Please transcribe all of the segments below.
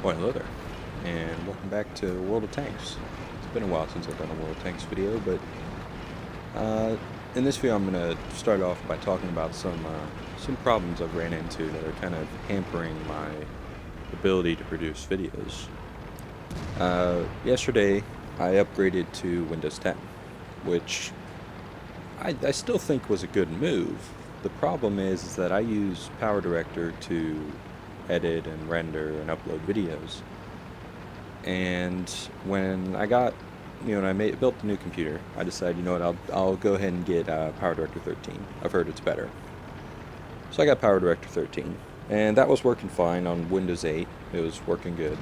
Well, hello there, and welcome back to World of Tanks. It's been a while since I've done a World of Tanks video, but uh, in this video I'm going to start off by talking about some problems I've ran into that are kind of hampering my ability to produce videos. Yesterday I upgraded to Windows 10, which I still think was a good move. The problem is that I use PowerDirector to edit and render and upload videos. And when I got, when I built the new computer, I decided, you know what, I'll go ahead and get PowerDirector 13. I've heard it's better. So I got PowerDirector 13, and that was working fine on Windows 8. It was working good.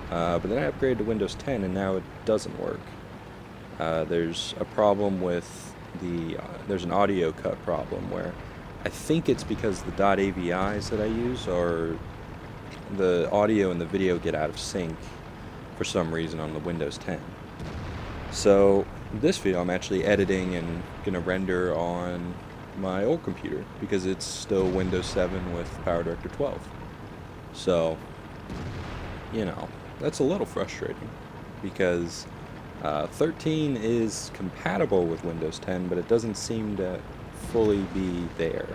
But then I upgraded to Windows 10, and now it doesn't work. There's a problem with there's an audio cut problem where I think it's because the .avis that I use are the audio and the video get out of sync for some reason on the Windows 10. So this video I'm actually editing and gonna render on my old computer because it's still Windows 7 with PowerDirector 12. So, that's a little frustrating because 13 is compatible with Windows 10, but it doesn't seem to fully be there.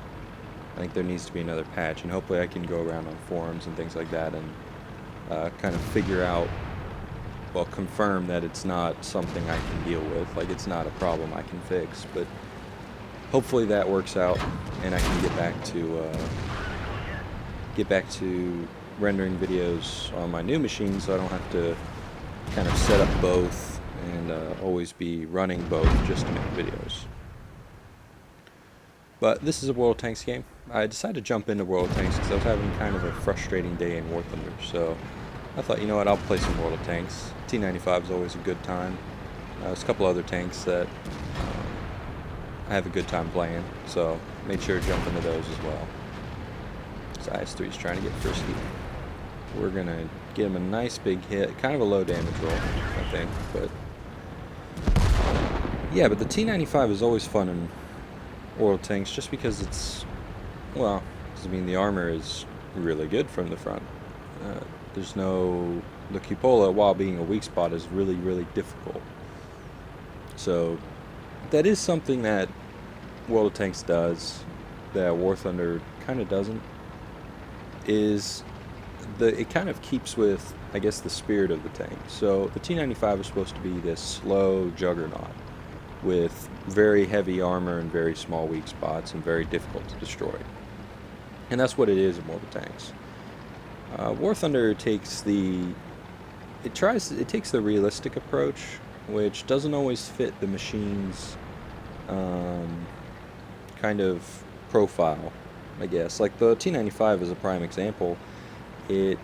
I think there needs to be another patch, and hopefully I can go around on forums and things like that and kind of figure out, well, confirm that it's not something I can deal with, like it's not a problem I can fix, but hopefully that works out and I can get back to rendering videos on my new machine so I don't have to kind of set up both and always be running both just to make videos. But this is a World of Tanks game. I decided to jump into World of Tanks because I was having kind of a frustrating day in War Thunder, so I thought, you know what, I'll play some World of Tanks. T95 is always a good time. There's a couple other tanks that I have a good time playing, so made sure to jump into those as well. So IS-3 is trying to get frisky. We're going to get him a nice big hit, kind of a low damage roll, I think, but yeah, but the T95 is always fun in World of Tanks just because it's, well, the armor is really good from the front. The cupola, while being a weak spot, is really, really difficult. So that is something that World of Tanks does that War Thunder kind of doesn't, is it kind of keeps with, I guess, the spirit of the tank. So the T95 is supposed to be this slow juggernaut with very heavy armor and very small weak spots and very difficult to destroy. And that's what it is in World of Tanks. War Thunder takes the realistic approach, which doesn't always fit the machine's kind of profile, I guess. Like the T95 is a prime example. It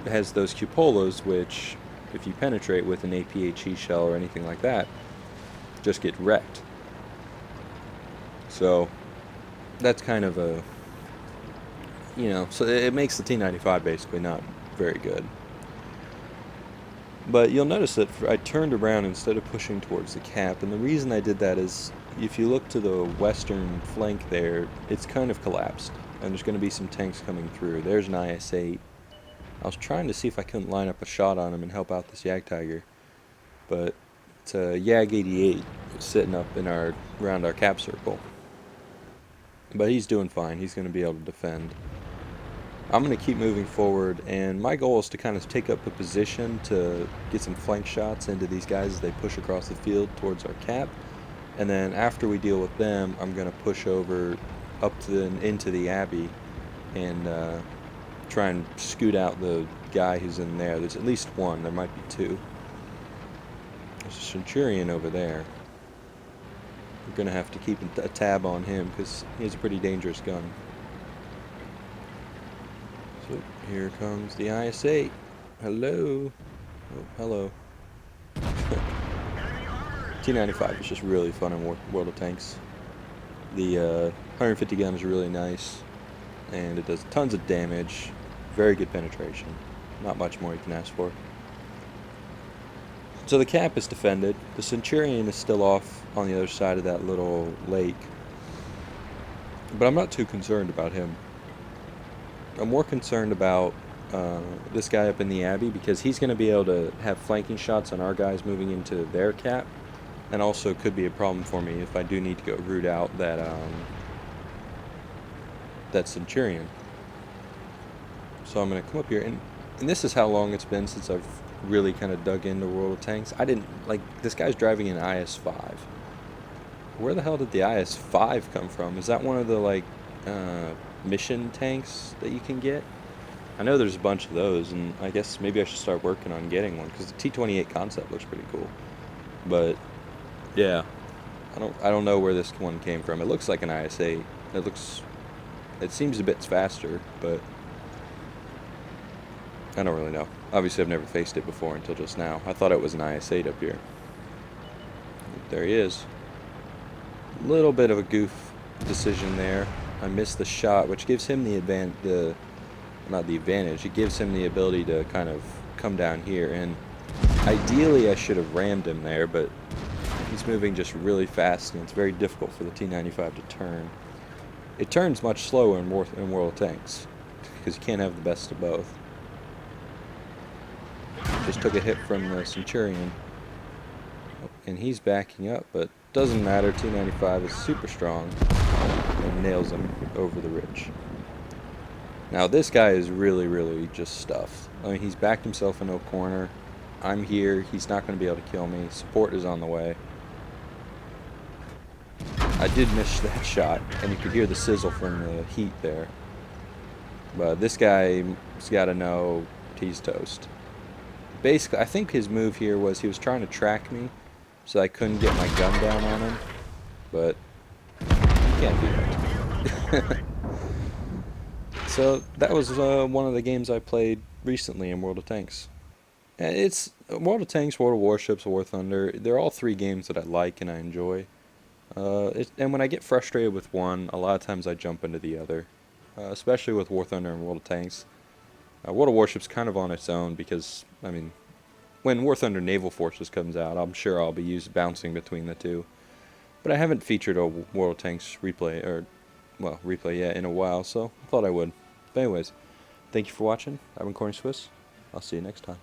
has those cupolas, which if you penetrate with an APHE shell or anything like that, just get wrecked. So that's kind of a, so it makes the T95 basically not very good. But you'll notice that I turned around instead of pushing towards the cap, and the reason I did that is if you look to the western flank there, it's kind of collapsed, and there's going to be some tanks coming through. There's an IS-8. I was trying to see if I couldn't line up a shot on him and help out this Jagdtiger, but it's a Jag-88 sitting up around our cap circle. But he's doing fine. He's going to be able to defend. I'm going to keep moving forward, and my goal is to kind of take up a position to get some flank shots into these guys as they push across the field towards our cap. And then after we deal with them, I'm going to push over up to into the Abbey and try and scoot out the guy who's in there. There's at least one. There might be two. There's a Centurion over there. We're going to have to keep a tab on him because he has a pretty dangerous gun. So here comes the IS-8. Hello. Oh, hello. T95 is just really fun in World of Tanks. The 150 gun is really nice, and it does tons of damage. Very good penetration. Not much more you can ask for. So the cap is defended. The Centurion is still off on the other side of that little lake. But I'm not too concerned about him. I'm more concerned about this guy up in the Abbey, because he's going to be able to have flanking shots on our guys moving into their cap, and also could be a problem for me if I do need to go root out that Centurion. So I'm going to come up here, and this is how long it's been since I've really kind of dug into World of Tanks. I didn't, like, this guy's driving an IS-5. Where the hell did the IS-5 come from? Is that one of the, like, mission tanks that you can get? I know there's a bunch of those, and I guess maybe I should start working on getting one, because the T-28 concept looks pretty cool. But yeah, I don't know where this one came from. It looks like an IS-8. It seems a bit faster, but I don't really know. Obviously, I've never faced it before until just now. I thought it was an IS-8 up here. There he is. Little bit of a goof decision there. I missed the shot, which gives him not the advantage, it gives him the ability to kind of come down here, and ideally I should have rammed him there, but he's moving just really fast, and it's very difficult for the T-95 to turn. It turns much slower in World of Tanks, because you can't have the best of both. Just took a hit from the Centurion, and he's backing up, but doesn't matter. T-95 is super strong and nails him over the ridge. Now this guy is really just stuffed. I mean, he's backed himself into a corner. I'm here. He's not going to be able to kill me. Support is on the way. I did miss that shot, and you could hear the sizzle from the heat there. But this guy's got to know he's toast. Basically, I think his move here was he was trying to track me, so I couldn't get my gun down on him. But you can't do that. So that was one of the games I played recently in World of Tanks. And it's World of Tanks, World of Warships, War Thunder. They're all three games that I like and I enjoy. And when I get frustrated with one, a lot of times I jump into the other, especially with War Thunder and World of Tanks. World of Warships kind of on its own because, I mean, when War Thunder Naval Forces comes out, I'm sure I'll be bouncing between the two. But I haven't featured a World of Tanks replay yet in a while, so I thought I would. But anyways, thank you for watching. I've been CornyBros. I'll see you next time.